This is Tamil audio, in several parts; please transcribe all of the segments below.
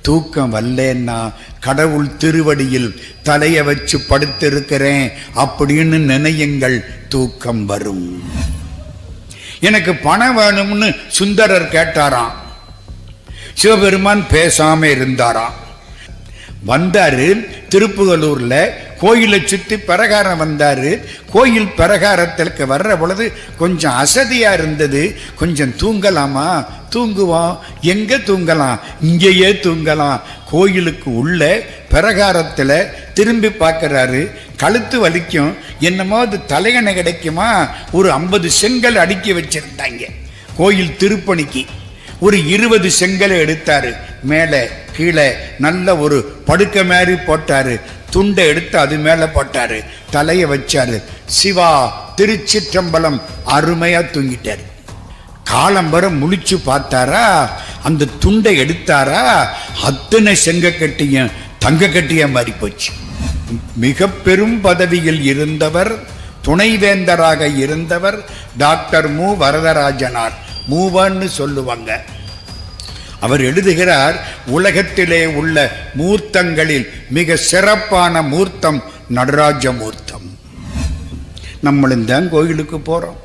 தூக்கம் வரலன்னா கடவுள் திருவடியில் தலையை வச்சு படுத்திருக்கிறேன் அப்படின்னு நினையுங்கள், தூக்கம் வரும். எனக்கு பணம் வேணும்னு சுந்தரர் கேட்டாராம். சிவபெருமான் பேசாம இருந்தாராம். வந்தாரு திருப்புகலூர்ல, கோயிலை சுத்தி பிரகாரம் வந்தாரு. கோயில் பிரகாரத்திற்கு வர்ற பொழுது கொஞ்சம் அசதியா இருந்தது. கொஞ்சம் தூங்கலாமா? தூங்குவோம். எங்க தூங்கலாம்? இங்கேயே தூங்கலாம். கோயிலுக்கு உள்ள பிரகாரத்துல திரும்பி பார்க்கிறாரு. கழுத்து வலிக்கும். என்னமோ அது தலையணை கிடைக்குமா? ஒரு 50 செங்கல் அடுக்கி வச்சிருந்தாங்க கோயில் திருப்பணிக்கு. ஒரு 20 செங்கலை எடுத்தாரு. மேலே கீழே நல்ல ஒரு படுக்கை மாதிரி போட்டாரு. துண்டை எடுத்து அது மேல போட்டாரு. தலையை வச்சாரு. சிவா திருச்சிற்றம்பலம். அருமையா தூங்கிட்டாரு. காலம்பர முழிச்சு பார்த்தாரா, அந்த துண்டை எடுத்தாரா, அத்தனை செங்க கட்டியும் தங்க கட்டிய மாதிரி போச்சு. மிக பெரும் பதவியில் இருந்தவர், துணைவேந்தராக இருந்தவர் டாக்டர் மு வரதராஜனார். மூவன்னு சொல்லுவாங்க. அவர் எழுதுகிறார், உலகத்திலே உள்ள மூர்த்தங்களில் மிக சிறப்பான மூர்த்தம் நடராஜ மூர்த்தம். நம்மளும் தான் கோயிலுக்கு போறோம்.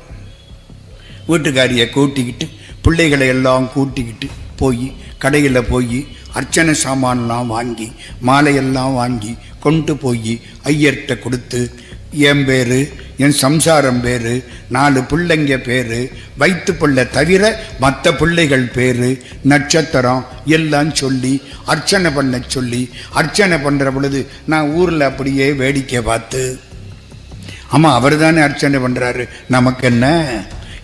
வீட்டுக்காரியை கூட்டிக்கிட்டு பிள்ளைகளை எல்லாம் கூட்டிக்கிட்டு போய் கடையில் போய் அர்ச்சனை சாமான்லாம் வாங்கி மாலையெல்லாம் வாங்கி கொண்டு போய் ஐயர்கிட்ட கொடுத்து, என் பேரு, என் சம்சாரம் பேரு, 4 பிள்ளைங்க பேரு, வயிற்று பிள்ளை தவிர மற்ற பிள்ளைகள் பேரு, நட்சத்திரம் எல்லாம் சொல்லி அர்ச்சனை பண்ண சொல்லி, அர்ச்சனை பண்ணுற பொழுது நான் ஊரில் அப்படியே வேடிக்கை பார்த்து, ஆமாம் அவர் தானே அர்ச்சனை பண்ணுறாரு, நமக்கு என்ன,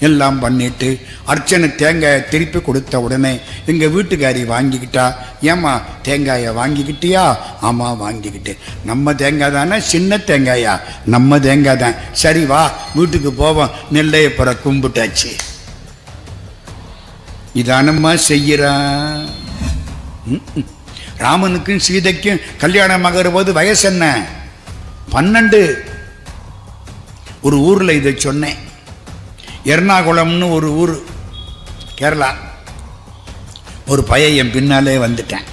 எல்லாம் பண்ணிட்டு அர்ச்சனை தேங்காயை திருப்பி கொடுத்த உடனே எங்கள் வீட்டுக்காரி வாங்கிக்கிட்டா. ஏம்மா தேங்காயை வாங்கிக்கிட்டியா? ஆமாம் வாங்கிக்கிட்டேன். நம்ம தேங்காய் தானே? சின்ன தேங்காயா? நம்ம தேங்காய் தான். சரி வா வீட்டுக்கு போவோம். நெல்லையை பிற கும்பிட்டாச்சு. இதானம்மா செய்கிறான். ராமனுக்கும் சீதைக்கும் கல்யாணம் ஆகிற போது வயசு என்ன? 12. ஒரு ஊரில் இதை சொன்னேன். எர்ணாகுளம்னு ஒரு ஊர், கேரளா. ஒரு பையன் என் பின்னாலே வந்துட்டேன்.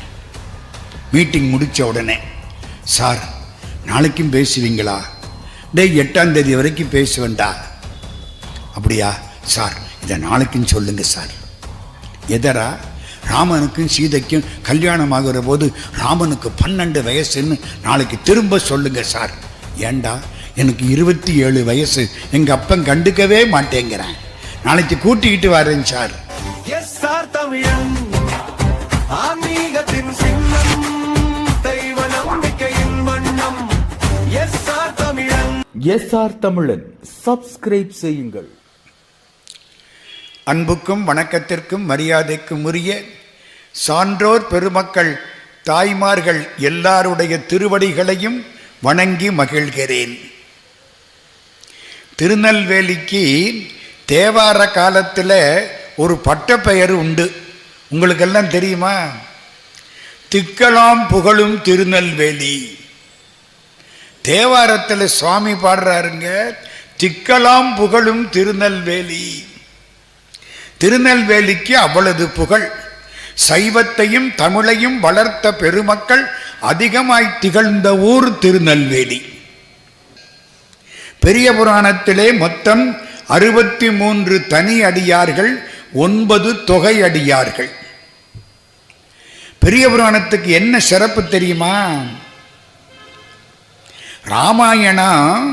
மீட்டிங் முடித்த உடனே, சார் நாளைக்கும் பேசுவீங்களா? டேய் 8ஆம் தேதி வரைக்கும் பேசுவேண்டா. அப்படியா சார், இதை நாளைக்கும் சொல்லுங்க சார். எதரா? ராமனுக்கும் சீதைக்கும் கல்யாணம் ஆகிற போது ராமனுக்கு 12 வயசுன்னு நாளைக்கு திரும்ப சொல்லுங்க சார். ஏண்டா? எனக்கு 27 வயசு. எங்க அப்பன் கண்டுக்கவே மாட்டேங்கிறேன். நாளைக்கு கூட்டிக்கிட்டு வரேன் சார். எஸ்ஆர் தமிழன் சப்ஸ்கிரைப் செய்யுங்கள். அன்புக்கும் வணக்கத்திற்கும் மரியாதைக்கும் உரிய சான்றோர் பெருமக்கள், தாய்மார்கள் எல்லாருடைய திருவடிகளையும் வணங்கி மகிழ்கிறேன். திருநெல்வேலிக்கு தேவார காலத்தில் ஒரு பட்டப்பெயர் உண்டு. உங்களுக்கெல்லாம் தெரியுமா? திக்கலாம் புகழும் திருநெல்வேலி. தேவாரத்தில் சுவாமி பாடுறாருங்க, திக்கலாம் புகழும் திருநெல்வேலி. திருநெல்வேலிக்கு அவ்வளவு புகழ். சைவத்தையும் தமிழையும் வளர்த்த பெருமக்கள் அதிகமாய் திகழ்ந்த ஊர் திருநெல்வேலி. பெரிய புராணத்திலே மொத்தம் 63 தனி அடியார்கள், 9 தொகை அடியார்கள். பெரிய புராணத்துக்கு என்ன சிறப்பு தெரியுமா? ராமாயணம்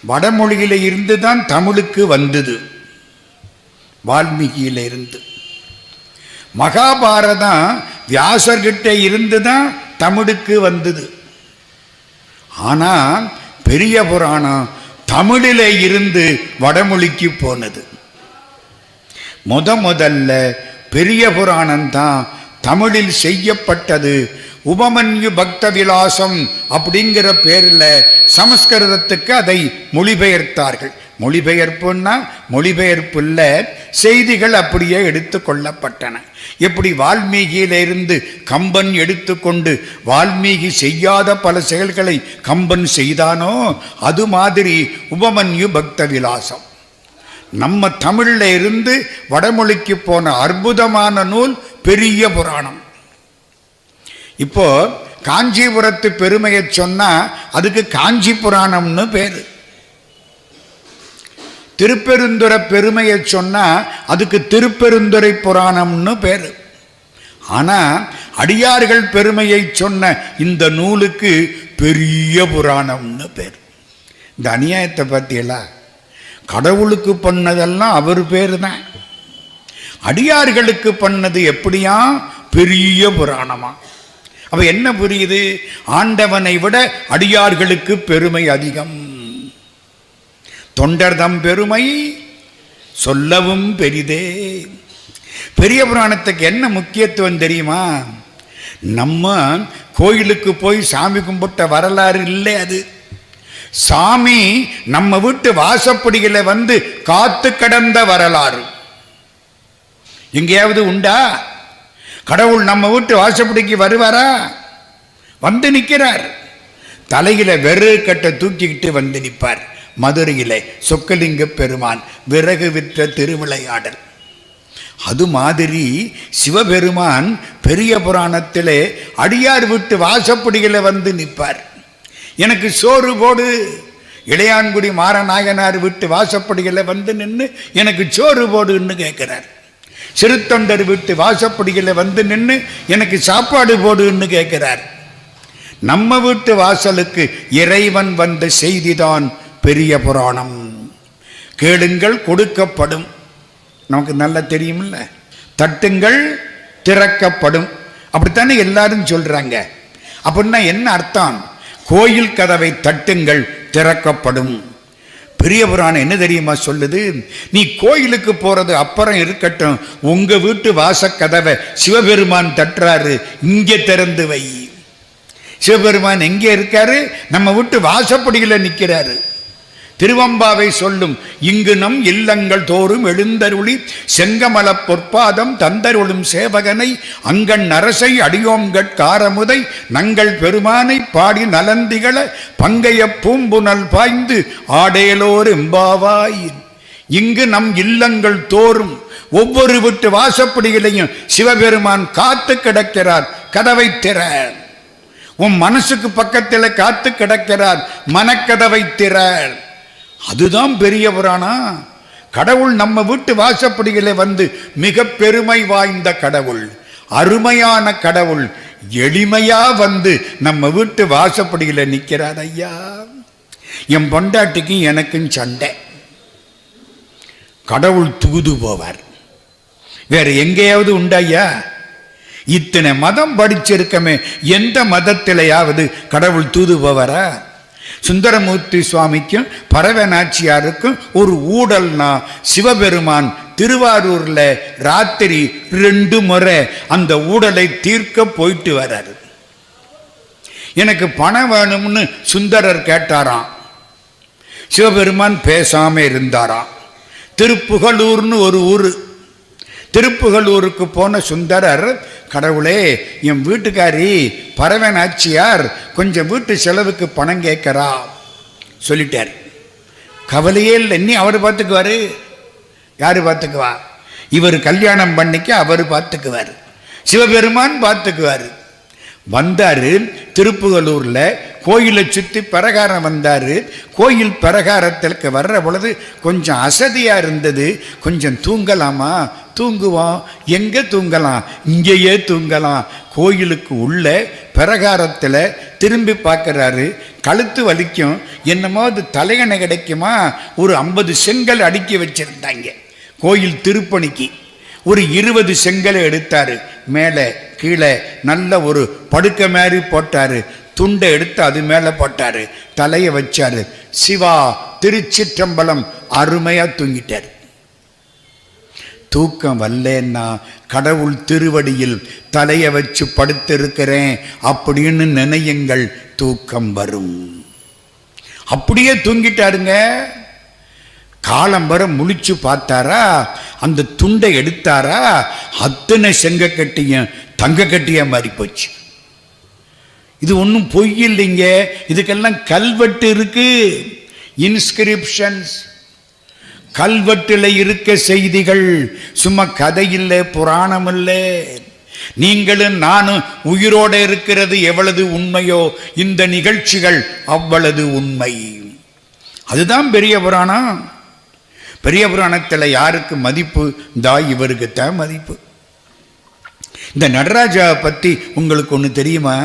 வடமொழியில இருந்து தான் தமிழுக்கு வந்தது, வால்மீகியில இருந்து. மகாபாரதம் வியாசர்கிட்ட இருந்து தான் தமிழுக்கு வந்தது. ஆனால் பெரிய புராணம் தமிழிலே இருந்து வடமொழிக்கு போனது. முதல்ல பெரிய புராணம் தான் தமிழில் செய்யப்பட்டது. உபமன்யு பக்த விலாசம் அப்படிங்கிற பேரில் சமஸ்கிருதத்துக்கு அதை மொழிபெயர்த்தார்கள். மொழிபெயர்ப்புன்னா மொழிபெயர்ப்புள்ள செய்திகள் அப்படியே எடுத்து கொள்ளப்பட்டன. எப்படி வால்மீகியிலிருந்து கம்பன் எடுத்துக்கொண்டு வால்மீகி செய்யாத பல செயல்களை கம்பன் செய்தானோ, அது மாதிரி உபமன்யு பக்த விலாசம் நம்ம தமிழில் இருந்து வடமொழிக்கு போன அற்புதமான நூல் பெரிய புராணம். இப்போ காஞ்சிபுரத்து பெருமையை சொன்னா அதுக்கு காஞ்சி புராணம்னு பேரு. திருப்பெருந்துறை பெருமையை சொன்னா அதுக்கு திருப்பெருந்துறை புராணம்னு பேரு. ஆனா அடியார்கள் பெருமையை சொன்ன இந்த நூலுக்கு பெரிய புராணம்னு பேர். இந்த அநியாயத்தை பத்தியெல்லாம் கடவுளுக்கு பண்ணதெல்லாம் அவர் பேரு தான், அடியார்களுக்கு பண்ணது எப்படியா பெரிய புராணமா? அப்ப என்ன புரியுது? ஆண்டவனை விட அடியார்களுக்கு பெருமை அதிகம். தொண்டர்தம் பெருமை சொல்லவும் பெரிதே. பெரிய புராணத்துக்கு என்ன முக்கியத்துவம் தெரியுமா? நம்ம கோயிலுக்கு போய் சாமி கும்பிட்ட வரலாறு இல்லை அது. சாமி நம்ம வீட்டு வாசப்படிகளை வந்து காத்து கடந்த வரலாறு. எங்கேயாவது உண்டா? கடவுள் நம்ம வீட்டு வாசப்படிக்கு வருவாரா? வந்து நிற்கிறார். தலையில வெறு கட்டை தூக்கிக்கிட்டு வந்து நிற்பார். மதுரையிலே சொக்கலிங்க பெருமான் விறகு விற்ற திருவிளையாடல். அது மாதிரி சிவபெருமான் பெரிய புராணத்திலே அடியார் விட்டு வாசப்படிகளை வந்து நிற்பார். எனக்கு சோறு போடு. இளையான்குடி மாரநாயனார் விட்டு வாசப்படிகளை வந்து நின்று எனக்கு சோறு போடுன்னு கேட்கிறார். சிறுத்தொண்டர் விட்டு வாசப்படிகளை வந்து நின்று எனக்கு சாப்பாடு போடுன்னு கேட்கிறார். நம்ம வீட்டு வாசலுக்கு இறைவன் வந்த செய்திதான் பெரிய புராணம். கேளுங்கள் கொடுக்கப்படும், நமக்கு நல்லா தெரியுமில்ல. தட்டுங்கள் திறக்கப்படும், அப்படித்தானே எல்லாரும் சொல்றாங்க. அப்படின்னா என்ன அர்த்தம்? கோயில் கதவை தட்டுங்கள் திறக்கப்படும். பெரிய புராணம் என்ன தெரியுமா சொல்லுது? நீ கோயிலுக்கு போறது அப்புறம் இருக்கட்டும், உங்க வீட்டு வாசக்கதவை சிவபெருமான் தட்டுறாரு, இங்கே திறந்து வை. சிவபெருமான் எங்கே இருக்காரு? நம்ம வீட்டு வாசப்படியில நிற்கிறாரு. திருவம்பாவை சொல்லும், இங்கு நம் இல்லங்கள் தோறும் எழுந்தருளி செங்கமல பொற்பாதம் தந்தருளும் சேவகனை அங்கண் அரசை அடியோம்கட் காரமுதை நங்கள் பெருமானை பாடி நலந்திகள பங்கைய பூம்புனல் பாய்ந்து ஆடேலோர் எம்பாவாய். இங்கு நம் இல்லங்கள் தோறும் ஒவ்வொரு வீட்டு வாசப்படிகளையும் சிவபெருமான் காத்து கிடக்கிறார். கதவை திற. உன் மனசுக்கு பக்கத்தில் காத்து கிடக்கிறார். மனக்கதவை திற. அதுதான் பெரிய புராணம். கடவுள் நம்ம வீட்டு வாசப்படிகளை வந்து மிக பெருமை வாய்ந்த கடவுள், அருமையான கடவுள், எளிமையா வந்து நம்ம வீட்டு வாசப்படிகளை நிற்கிறார். ஐயா, என் பொண்டாட்டிக்கும் எனக்கும் சண்டை. கடவுள் தூது போவார். வேற எங்கேயாவது உண்டாயா? இத்தனை மதம் படிச்சிருக்கமே, எந்த மதத்திலேயாவது கடவுள் தூது போவாரா? சுந்தரமூர்த்தி சுவாமிக்கும் பரவநாச்சியாருக்கும் ஒரு ஊடல்னா சிவபெருமான் திருவாரூர்ல ராத்திரி 2 முறை அந்த ஊடலை தீர்க்க போயிட்டு வர்றாரு. எனக்கு பணம் வேணும்னு சுந்தரர் கேட்டாராம். சிவபெருமான் பேசாம இருந்தாராம். திருப்புகலூர்னு ஒரு ஊரு. திருப்புகலூருக்கு போன சுந்தரர், கடவுளே, என் வீட்டுக்காரி பரவநாச்சியார் கொஞ்சம் வீட்டு செலவுக்கு பணம் கேட்கிறா சொல்லிட்டார். கவலையே இல்லை, இன்னி அவர் பார்த்துக்குவாரு. யாரு பார்த்துக்குவா? இவர் கல்யாணம் பண்ணிக்க அவர் பார்த்துக்குவார், சிவபெருமான் பார்த்துக்குவார். வந்தாரு திருப்புகலூர்ல, கோயிலை சுற்றி பிரகாரம் வந்தாரு. கோயில் பிரகாரத்திற்கு வர்ற பொழுது கொஞ்சம் அசதியா இருந்தது. கொஞ்சம் தூங்கலாமா? தூங்குவோம். எங்க தூங்கலாம்? இங்கேயே தூங்கலாம். கோயிலுக்கு உள்ள பிரகாரத்தில் திரும்பி பார்க்கிறாரு. கழுத்து வலிக்கும். என்னமோ அது தலையணை கிடைக்குமா? ஒரு 50 செங்கல் அடுக்கி வச்சிருந்தாங்க கோயில் திருப்பணிக்கு. ஒரு 20 செங்கலை எடுத்தாரு. மேலே கீழே நல்ல ஒரு படுக்க மாதிரி போட்டாரு. துண்டை எடுத்து அது மேலே போட்டாரு. தலையை வச்சாரு. சிவா திருச்சிற்றம்பலம். அருமையா தூங்கிட்டார். தூக்கம் வரலன்னா கடவுள் திருவடியில் தலையை வச்சு படுத்திருக்கிறேன் அப்படின்னு நினையுங்கள், தூக்கம் வரும். அப்படியே தூங்கிட்டாருங்க. காலம் வர முழிச்சு பார்த்தாரா, அந்த துண்டை எடுத்தாரா, அத்தனை செங்க கட்டியும் தங்க கட்டியா மாறி போச்சு. இது ஒன்றும் பொய் இல்லைங்க, இதுக்கெல்லாம் கல்வெட்டு இருக்கு, இன்ஸ்கிரிப்ஷன்ஸ். கல்வெட்டில் இருக்க செய்திகள், சும்மா கதை இல்லை, புராணம் இல்லை. நீங்களும் நானும் உயிரோடு இருக்கிறது எவ்வளவு உண்மையோ இந்த நிகழ்ச்சிகள் அவ்வளவு உண்மை. அதுதான் பெரிய புராணம். பெரிய புராணத்தில் யாருக்கு மதிப்பு? இவருக்குத்தான் மதிப்பு. இந்த நடராஜா பற்றி உங்களுக்கு ஒன்று தெரியுமா?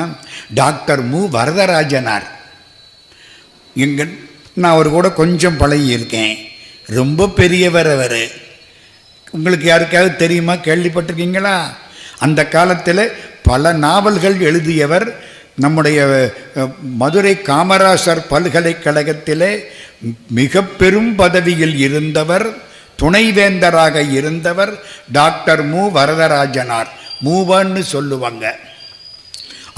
டாக்டர் மு வரதராஜனார். நான் அவர் கூட கொஞ்சம் பழகி இருக்கேன். ரொம்ப பெரியவர் அவர். உங்களுக்கு யாருக்காவது தெரியுமா? கேள்விப்பட்டிருக்கீங்களா? அந்த காலத்தில் பல நாவல்கள் எழுதியவர். நம்முடைய மதுரை காமராசர் பல்கலைக்கழகத்திலே மிக பெரும் பதவியில் இருந்தவர், துணைவேந்தராக இருந்தவர் டாக்டர் மு வரதராஜனார். மூவன்னு சொல்லுவாங்க.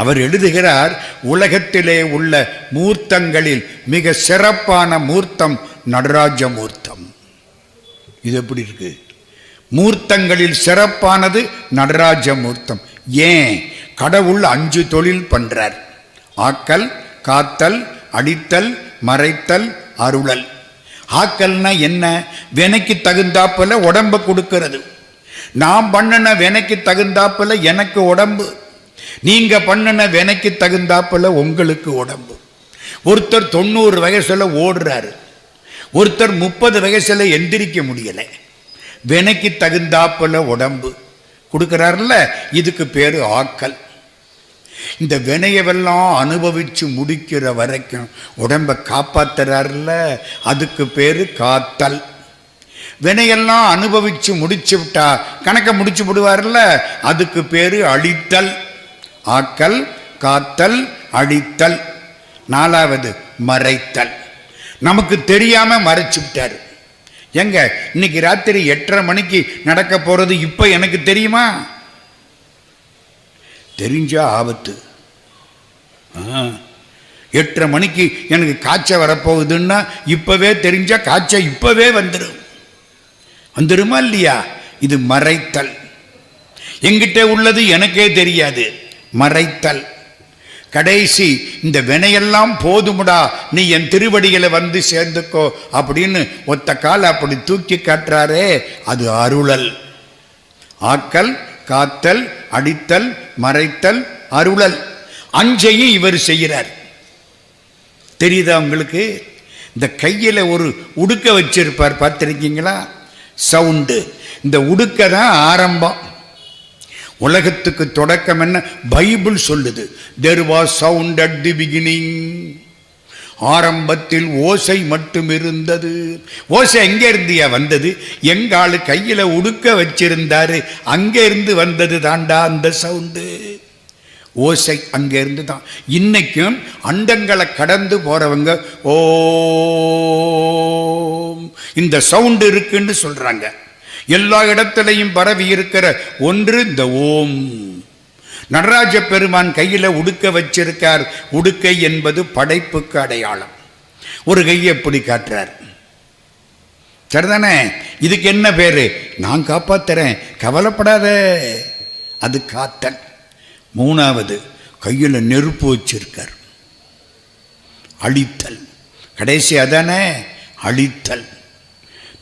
அவர் எழுதுகிறார், உலகத்திலே உள்ள மூர்த்தங்களில் மிக சிறப்பான மூர்த்தம் நடராஜ மூர்த்தம். இது எப்படி இருக்கு? மூர்த்தங்களில் சிறப்பானது நடராஜ மூர்த்தம். ஏன்? கடவுள் 5 தொழில் பண்றார். ஆக்கல், காத்தல், அடித்தல், மறைத்தல், அருளல். ஆக்கல்னா என்ன? வினைக்கு தகுந்தாப்புல உடம்ப கொடுக்கிறது. நான் பண்ணின வினைக்கு தகுந்தாப்புல எனக்கு உடம்பு, நீங்க பண்ணின வினைக்கு தகுந்தாப்புல உங்களுக்கு உடம்பு. ஒருத்தர் 90 வயசுல ஓடுறாரு, ஒருத்தர் 30 வயசுல எந்திரிக்க முடியலை. வினைக்கு தகுந்தாப்புல உடம்பு கொடுக்கிறார்ல, இதுக்கு பேரு ஆக்கல். இந்த வினையவெல்லாம் அனுபவிச்சு முடிக்கிற வரைக்கும் உடம்ப காப்பாத்துறாருல, அதுக்கு பேரு காத்தல். வினையெல்லாம் அனுபவிச்சு முடிச்சு விட்டா கணக்க முடிச்சு விடுவார்ல, அதுக்கு பேரு அழித்தல். ஆக்கல், காத்தல், அழித்தல். 4வது மறைத்தல். நமக்கு தெரியாம மறைச்சு விட்டாரு. எங்க இன்னைக்கு ராத்திரி 8:30 மணிக்கு நடக்க போறது இப்ப எனக்கு தெரியுமா? தெரிஞ்சா ஆபத்து. 8:30 மணிக்கு எனக்கு காய்ச்சல் வரப்போகுதுன்னா இப்பவே தெரிஞ்சா காய்ச்சல் இப்பவே வந்துருமா இல்லையா? இது மறைத்தல். எங்கிட்ட உள்ளது எனக்கே தெரியாது, மறைத்தல். கடைசி இந்த வினையெல்லாம் போதுமுடா, நீ என் திருவடிகளை வந்து சேர்ந்துக்கோ அப்படின்னு ஒத்த கால அப்படி தூக்கி காட்டுறாரே, அது அருளல். ஆக்கல், காத்தல், அடித்தல், மறைத்தல், அருளல். 5ஐயும் இவர் செய்கிறார். தெரியுதா உங்களுக்கு? இந்த கையில ஒரு உடுக்க வச்சிருப்பார், பார்த்திருக்கீங்களா? சவுண்டு. இந்த உடுக்க தான் ஆரம்பம். உலகத்துக்கு தொடக்கம் என்ன? பைபிள் சொல்லுது, there was sound at the beginning. ஆரம்பத்தில் ஓசை மட்டும் இருந்தது. ஓசை எங்க இருந்தியா வந்தது? எங்க ஆளு கையில உடுக்க வச்சிருந்தாரு, அங்க இருந்து வந்தது தாண்டா அந்த சவுண்டு. ஓசை அங்க இருந்து தான். இன்னைக்கும் அண்டங்களை கடந்து போறவங்க ஓம் இந்த சவுண்டு இருக்குன்னு சொல்றாங்க. எல்லா இடத்திலையும் பரவி இருக்கிற ஒன்று இந்த ஓம். நடராஜ பெருமான் கையில உடுக்க வச்சிருக்கார். உடுக்கை என்பது படைப்புக்கு அடையாளம். ஒரு கையை எப்படி காட்டுறார்? சரிதானே? இதுக்கு என்ன பேரு? நான் காப்பாத்துறேன், கவலைப்படாத. அது காத்தல். 3வது கையில நெருப்பு வச்சிருக்கார், அழித்தல். கடைசி அதானே, அழித்தல்.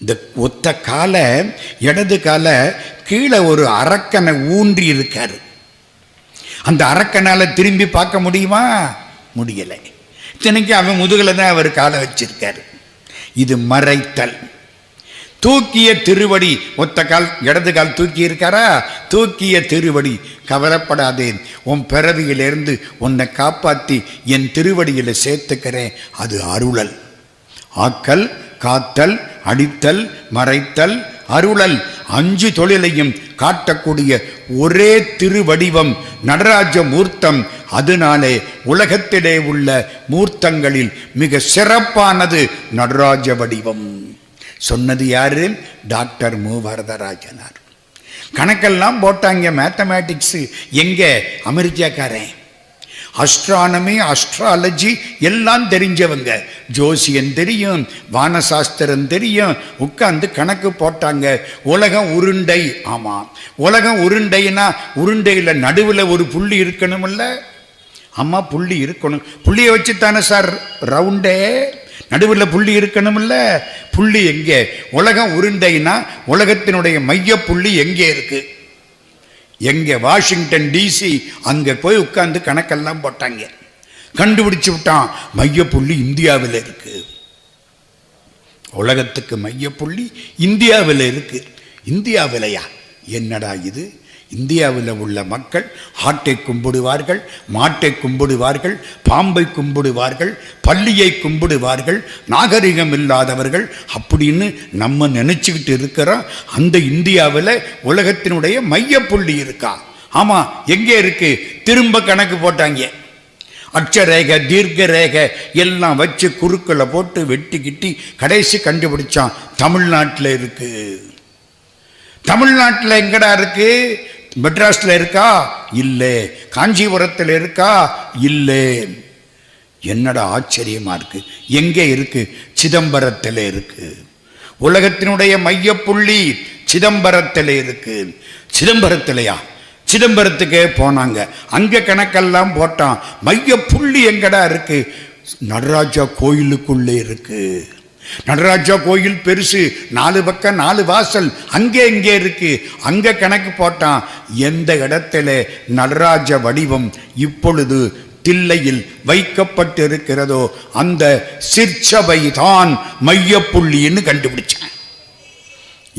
இந்த ஒத்த கால இடது கால கீழே ஒரு அரக்கனை ஊன்றி இருக்காரு. அந்த அரக்கனால திரும்பி பார்க்க முடியுமா? முடியலை. இத்தனைக்கு அவன் முதுகுல தான் அவர் காலை வச்சிருக்காரு. இது மறைத்தல். தூக்கிய திருவடி, ஒத்த கால் இடது கால் தூக்கி இருக்காரா? தூக்கிய திருவடி. கவலைப்படாதேன், உன் பிறவியிலிருந்து உன்னை காப்பாற்றி என் திருவடியில சேர்த்துக்கிறேன். அது அருளல். ஆக்கல், காத்தல், அடித்தல், மறைத்தல், அருளல். 5 தொழிலையும் காட்டக்கூடிய ஒரே திருவடிவம் நடராஜ மூர்த்தம். அதனாலே உலகத்திலே உள்ள மூர்த்தங்களில் மிக சிறப்பானது நடராஜ வடிவம். சொன்னது யாரு? டாக்டர் மு வரதராஜனார். கணக்கெல்லாம் போட்டாங்க, மேத்தமேட்டிக்ஸ். எங்க? அமெரிக்காக்காரன். அஸ்ட்ரானமி, அஸ்ட்ராலஜி எல்லாம் தெரிஞ்சவங்க. ஜோசியன் தெரியும், வானசாஸ்திரம் தெரியும். உட்கார்ந்து கணக்கு போட்டாங்க. உலகம் உருண்டை. ஆமா, உலகம் உருண்டைனா உருண்டையில நடுவில் ஒரு புள்ளி இருக்கணும்ல? ஆமா, புள்ளி இருக்கணும். புள்ளியை வச்சுத்தானே சார் ரவுண்டே. நடுவில் புள்ளி இருக்கணும்ல? புள்ளி எங்கே? உலகம் உருண்டைனா உலகத்தினுடைய மைய புள்ளி எங்கே இருக்கு? எங்க வாஷிங்டன் டிசி அங்க போய் உட்கார்ந்து கணக்கெல்லாம் போட்டாங்க. கண்டுபிடிச்சு விட்டான், மையப்புள்ளி இந்தியாவில் இருக்கு. உலகத்துக்கு மையப்புள்ளி இந்தியாவில் இருக்கு. இந்தியாவிலையா? என்னடா இது? இந்தியாவில் உள்ள மக்கள் ஆட்டை கும்பிடுவார்கள், மாட்டை கும்பிடுவார்கள், பாம்பை கும்பிடுவார்கள், பள்ளியை கும்பிடுவார்கள், நாகரிகம் இல்லாதவர்கள் அப்படின்னு நம்ம நினைச்சுக்கிட்டு இருக்கிறோம். அந்த இந்தியாவில் உலகத்தினுடைய மையப்புள்ளி இருக்கா? ஆமா, எங்கே இருக்கு? திரும்ப கணக்கு போட்டாங்க. அட்சரேகை, தீர்க்க ரேகை எல்லாம் வச்சு குறுக்களை போட்டு வெட்டி கிட்டி கடைசி கண்டுபிடிச்சான், தமிழ்நாட்டில் இருக்கு. தமிழ்நாட்டில் எங்கடா இருக்கு? மெட்ராஸ்ல இருக்கா? இல்லை. காஞ்சிபுரத்தில் இருக்கா? இல்லை. என்னடா ஆச்சரியமா இருக்கு. எங்கே இருக்கு? சிதம்பரத்தில் இருக்கு. உலகத்தினுடைய மையப்புள்ளி சிதம்பரத்தில் இருக்கு. சிதம்பரத்திலையா? சிதம்பரத்துக்கே போனாங்க. அங்க கணக்கெல்லாம் போட்டான். மையப்புள்ளி எங்கடா இருக்கு? நடராஜா கோயிலுக்குள்ளே இருக்கு. நடராஜா கோயில் பெருசு, 4 பக்கம் 4 வாசல், அங்கே எங்கே இருக்கு? அங்க கணக்கு போட்டான். எந்த இடத்துல நடராஜ வடிவம் இப்பொழுது தில்லையில் வைக்கப்பட்டிருக்கிறதோ அந்த சிற்சபை தான் மையப்புள்ளின்னு கண்டுபிடிச்சான்.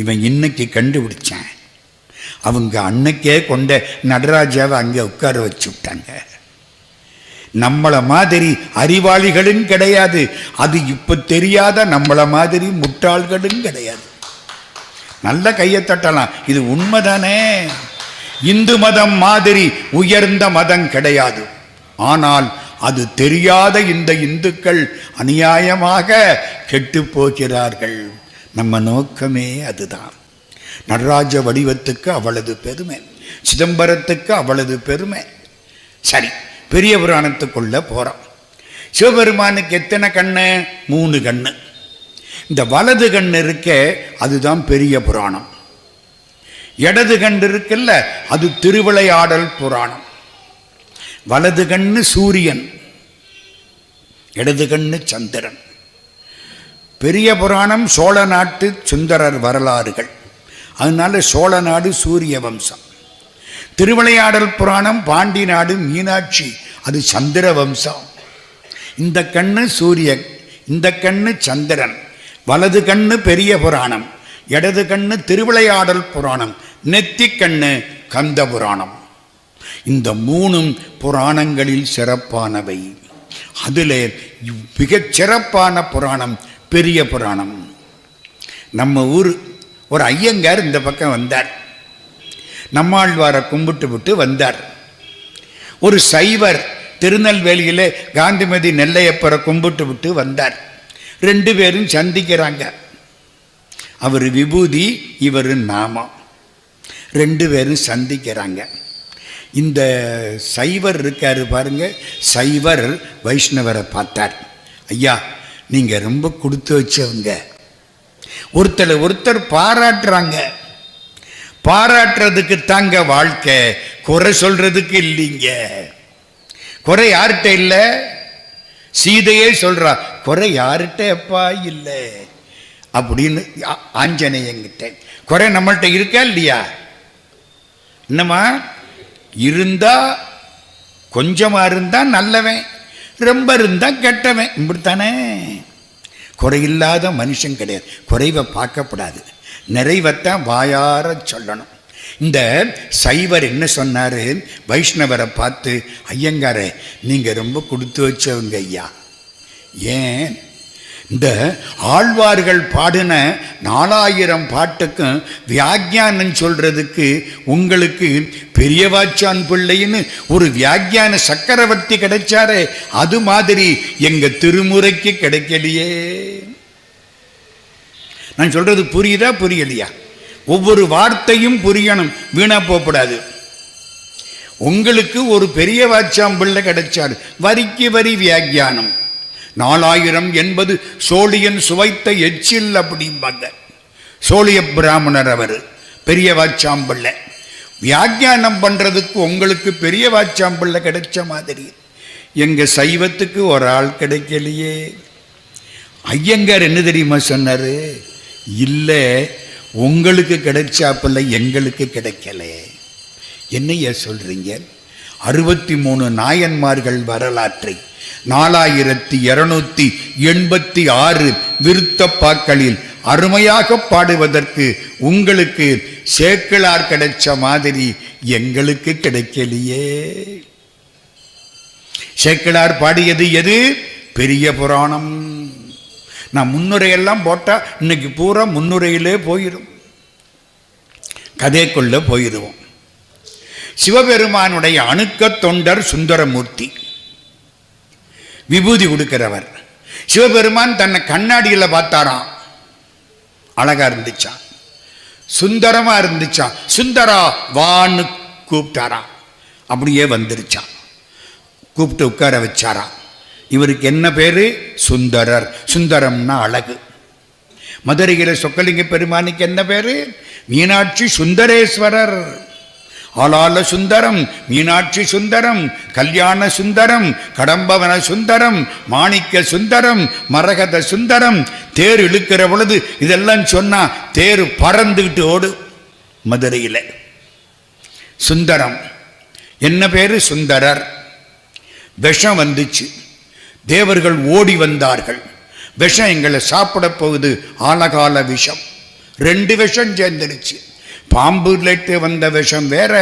இவன் இன்னைக்கு கண்டுபிடிச்சான். அவங்க அன்னைக்கே கொண்ட நடராஜாவை அங்கே உட்கார வச்சு விட்டாங்க. நம்மள மாதிரி அறிவாளிகளும் கிடையாது, அது இப்ப தெரியாத நம்மள மாதிரி முட்டாள்களும் கிடையாது. நல்ல கையை தட்டலாம், இது உண்மைதானே. இந்து மதம் மாதிரி உயர்ந்த மதம் கிடையாது. ஆனால் அது தெரியாத இந்த இந்துக்கள் அநியாயமாக கெட்டு போகிறார்கள். நம்ம நோக்கமே அதுதான். நடராஜ வடிவத்துக்கு அவ்வளவு பெருமை, சிதம்பரத்துக்கு அவ்வளவு பெருமை. சரி, பெரிய புராணத்துக்குள்ள போறோம். சிவபெருமானுக்கு எத்தனை கண்ணு? 3 கண்ணு. இந்த வலது கண்ணு இருக்க அதுதான் பெரிய புராணம். இடது கண்ணு இருக்குல்ல, அது திருவிளையாடல் புராணம். வலது கண்ணு சூரியன், இடது கண்ணு சந்திரன். பெரிய புராணம் சோழ நாட்டு சுந்தரர் வரலாறுகள், அதனால சோழ நாடு சூரிய வம்சம். திருவிளையாடல் புராணம் பாண்டி நாடு மீனாட்சி, அது சந்திர வம்சம். இந்த கண்ணு சூரியன், இந்த கண்ணு சந்திரன். வலது கண்ணு பெரிய புராணம், இடது கண்ணு திருவிளையாடல் புராணம், நெத்தி கண்ணு கந்த புராணம். இந்த 3 புராணங்களில் சிறப்பானவை. அதில் மிகச் சிறப்பான புராணம் பெரிய புராணம். நம்ம ஊர் ஒரு ஐயங்கார் இந்த பக்கம் வந்தார். நம்மாழ்வாரை கும்பிட்டு விட்டு வந்தார். ஒரு சைவர் திருநெல்வேலியிலே காந்திமதி நெல்லையப்பரை கும்பிட்டு விட்டு வந்தார். 2 பேரும் சந்திக்கிறாங்க. அவர் விபூதி, இவர் நாமம். 2 பேரும் சந்திக்கிறாங்க. இந்த சைவர் இருக்காரு பாருங்க, சைவர் வைஷ்ணவரை பார்த்தார். ஐயா, நீங்க ரொம்ப கொடுத்து வச்சவங்க. ஒருத்தர் பாராட்டுறாங்க. பாராட்டுறதுக்கு தாங்க வாழ்க்கை, குறை சொல்றதுக்கு இல்லைங்க. குறை யார்கிட்ட இல்லை? சீதையே சொல்றா, குறை யார்கிட்ட எப்பா இல்லை அப்படின்னு ஆஞ்சநேயங்கிட்ட. குறை நம்மள்கிட்ட இருக்கா இல்லையா? என்னம்மா? இருந்தா கொஞ்சமா இருந்தா நல்லவன், ரொம்ப இருந்தா கெட்டவன், இப்படித்தானே. குறையில்லாத மனுஷன் கிடையாது. குறைவை பார்க்கப்படாது, நிறைவைத்தான் வாயார சொல்லணும். இந்த சைவர் என்ன சொன்னாரு? வைஷ்ணவரை பார்த்து, ஐயங்காரே நீங்க ரொம்ப கொடுத்து வச்சவங்க ஐயா. ஏன்? இந்த ஆழ்வார்கள் பாடின 4000 பாட்டுக்கும் வியாக்கியானம் சொல்றதுக்கு உங்களுக்கு பெரியவாச்சான் பிள்ளைன்னு ஒரு வியாக்கியான சக்கரவர்த்தி கிடைச்சாரே, அது மாதிரி எங்க திருமுறைக்கு கிடைக்கலையே. நான் சொல்றது புரியுதா புரியலையா? ஒவ்வொரு வார்த்தையும் புரியணும், வீணா போகக்கூடாது. உங்களுக்கு ஒரு பெரிய வாச்சாம்பிள்ளை கிடைச்சாரு, வரிக்கு வரி வியாக்கியானம். 4000 என்பது சோழியன் சுவைத்த எச்சில் அப்படிம்பாங்க. சோழிய பிராமணர் அவர், பெரிய வாச்சாம்பிள்ளை. வியாக்கியானம் பண்றதுக்கு உங்களுக்கு பெரிய வாச்சாம்பிள்ளை கிடைச்ச மாதிரி எங்க சைவத்துக்கு ஒரு ஆள் கிடைக்கலையே. ஐயங்கார் என்ன தெரியுமா சொன்னாரு? இல்லை, உங்களுக்கு கிடைச்சாப்பில்ல, எங்களுக்கு கிடைக்கல. என்னைய சொல்றீங்க? 63 நாயன்மார்கள் வரலாற்றை 4286 விருத்தப்பாக்களில் அருமையாக பாடுவதற்கு உங்களுக்கு சேக்கிழார் கிடைச்ச மாதிரி எங்களுக்கு கிடைக்கலையே. சேக்கிழார் பாடியது எது? பெரிய புராணம். நான் முன்னுரையெல்லாம் போட்டா இன்னைக்கு பூரா முன்னுரையிலே போயிடும், கதைக்குள்ள போயிடுவோம். சிவபெருமானுடைய அணுக்க தொண்டர் சுந்தரமூர்த்தி, விபூதி கொடுக்கிறவர். சிவபெருமான் தன்னை கண்ணாடியில பார்த்தாராம், அழகா இருந்துச்சான், சுந்தரமா இருந்துச்சான். சுந்தரா வான்னு கூப்பிட்டாராம், அப்படியே வந்துருச்சான். கூப்பிட்டு உட்கார வச்சாராம். இவருக்கு என்ன பேரு? சுந்தரர். சுந்தரம்னா அழகு. மதுரையில சொக்கலிங்க பெருமானுக்கு என்ன பேரு? மீனாட்சி சுந்தரேஸ்வரர். ஆளால சுந்தரம், மீனாட்சி சுந்தரம், கல்யாண சுந்தரம், கடம்பவன சுந்தரம், மாணிக்க சுந்தரம், மரகத சுந்தரம். தேர் இழுக்கிற பொழுது இதெல்லாம் சொன்னா தேர் பறந்துகிட்டு ஓடு. மதுரையில சுந்தரம். என்ன பேரு? சுந்தரர். விஷம் வந்துச்சு, தேவர்கள் ஓடி வந்தார்கள். விஷம் எங்களை சாப்பிட போகுது, ஆலகால விஷம். 2 விஷம் சேர்ந்துருச்சு. பாம்புலேட்டு வந்த விஷம் வேற,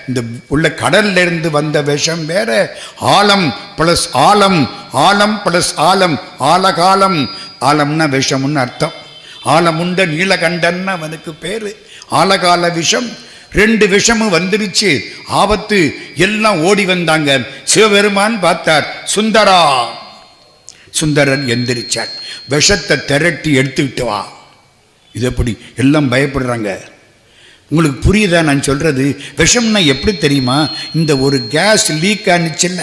இந்த உள்ள கடல்ல இருந்து வந்த விஷம் வேற. ஆலம் பிளஸ் ஆலம், ஆலம் பிளஸ் ஆலம், ஆலகாலம். ஆலம்னா விஷம்னு அர்த்தம். ஆலமுண்ட நீலகண்டன்னு அவனுக்கு பேரு. ஆலகால விஷம். 2 விஷமும் வந்துருச்சு, ஆபத்து. எல்லாம் ஓடி வந்தாங்க. சிவபெருமான் பார்த்தார், சுந்தரா. சுந்தரன் எந்திரிச்சார். விஷத்தை திரட்டி எடுத்துக்கிட்டு வா. இது எப்படி? எல்லாம் பயப்படுறாங்க. உங்களுக்கு புரியுதா நான் சொல்றது? விஷம்னா எப்படி தெரியுமா? இந்த ஒரு கேஸ் லீக் ஆனிச்சுல்ல,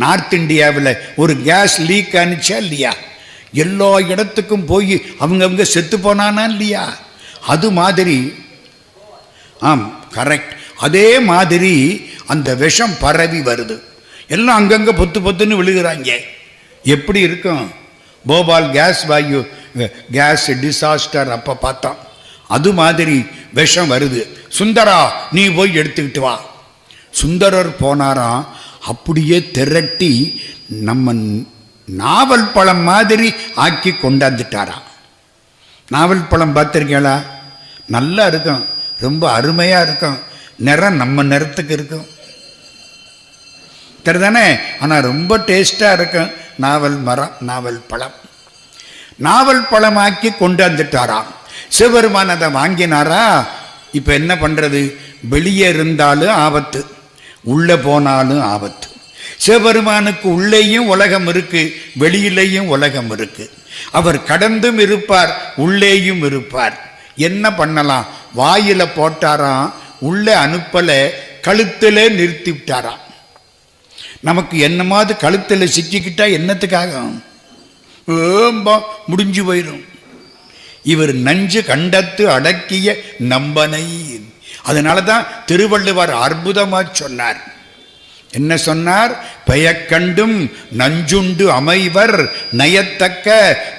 நார்த் இந்தியாவில் ஒரு கேஸ் லீக் ஆனிச்சா இல்லையா? எல்லா இடத்துக்கும் போய் அவங்க செத்து போனானா இல்லையா? அது மாதிரி, ஆம் கரெக்ட், அதே மாதிரி அந்த விஷம் பரவி வருது. எல்லாம் அங்கங்க பொத்து பொத்துன்னு விழுகிறாங்க. எப்படி இருக்கும்? போபால் கேஸ் வாயு கேஸ் டிசாஸ்டர் அப்ப பார்த்தோம். அது மாதிரி விஷம் வருது. சுந்தரா நீ போய் எடுத்துக்கிட்டு வா. சுந்தரர் போனாராம். அப்படியே திரட்டி நம்ம நாவல் பழம் மாதிரி ஆக்கி கொண்டாந்துட்டாராம். நாவல் பழம் பார்த்திருக்கீங்களா? நல்லா இருக்கும், ரொம்ப அருமையா இருக்கும். நிறம் நம்ம நிறத்துக்கு இருக்கும் தெரிதானே? ஆனா ரொம்ப டேஸ்டா இருக்கும். நாவல் மரம், நாவல் பழம். நாவல் பழமாக்கி கொண்டாந்துட்டாராம். சிவபெருமான் அதை வாங்கினாரா? இப்ப என்ன பண்றது? வெளியே இருந்தாலும் ஆபத்து, உள்ள போனாலும் ஆபத்து. சிவபெருமானுக்கு உள்ளேயும் உலகம் இருக்கு, வெளியிலேயும் உலகம் இருக்கு. அவர் கடந்தும் இருப்பார், உள்ளேயும் இருப்பார். என்ன பண்ணலாம்? வாயில போட்டாராம், உள்ள அனுப்பல, கழுத்துல நிறுத்தி விட்டாராம். நமக்கு என்னமாவது கழுத்துல சிக்கிக்கிட்டா என்னத்துக்காக? முடிஞ்சு போயிடும். இவர் நஞ்சு கண்டத்து அடக்கிய நம்பனை. அதனாலதான் திருவள்ளுவர் அற்புதமா சொன்னார். என்ன சொன்னார்? பெயக்கண்டும் நஞ்சுண்டு அமைவர் நயத்தக்க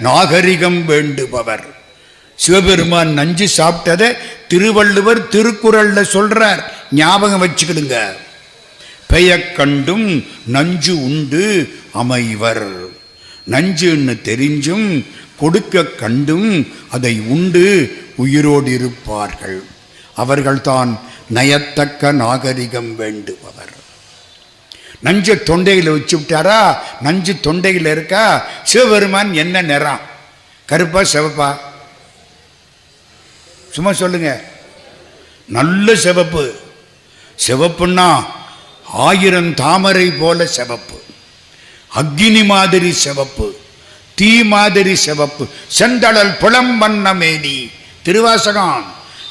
நாகரிகம் வேண்டுபவர். சிவபெருமான் நஞ்சு சாப்பிட்டதை திருவள்ளுவர் திருக்குறள்ல சொல்றார், ஞாபகம் வச்சுக்கிடுங்க. பெயக்கண்டும் நஞ்சு உண்டு அமைவர். நஞ்சுன்னு தெரிஞ்சும் கொடுக்க கண்டும் அதை உண்டு உயிரோடு இருப்பார்கள். அவர்கள்தான் நயத்தக்க நாகரிகம் வேண்டுபவர். நஞ்சு தொண்டையில் வச்சு விட்டாரா? நஞ்சு தொண்டையில் இருக்கா? சிவபெருமான் என்ன நிறம்? கருப்பா சிவப்பா? சும்மா சொல்லுங்க. நல்ல சிவப்பு. சிவப்புன்னா 1000 தாமரை போல சிவப்பு, அக்னி மாதிரி சிவப்பு, தீ மாதிரி சிவப்பு. செந்தழல் புலம்பண்ண மேனி. திருவாசகம்.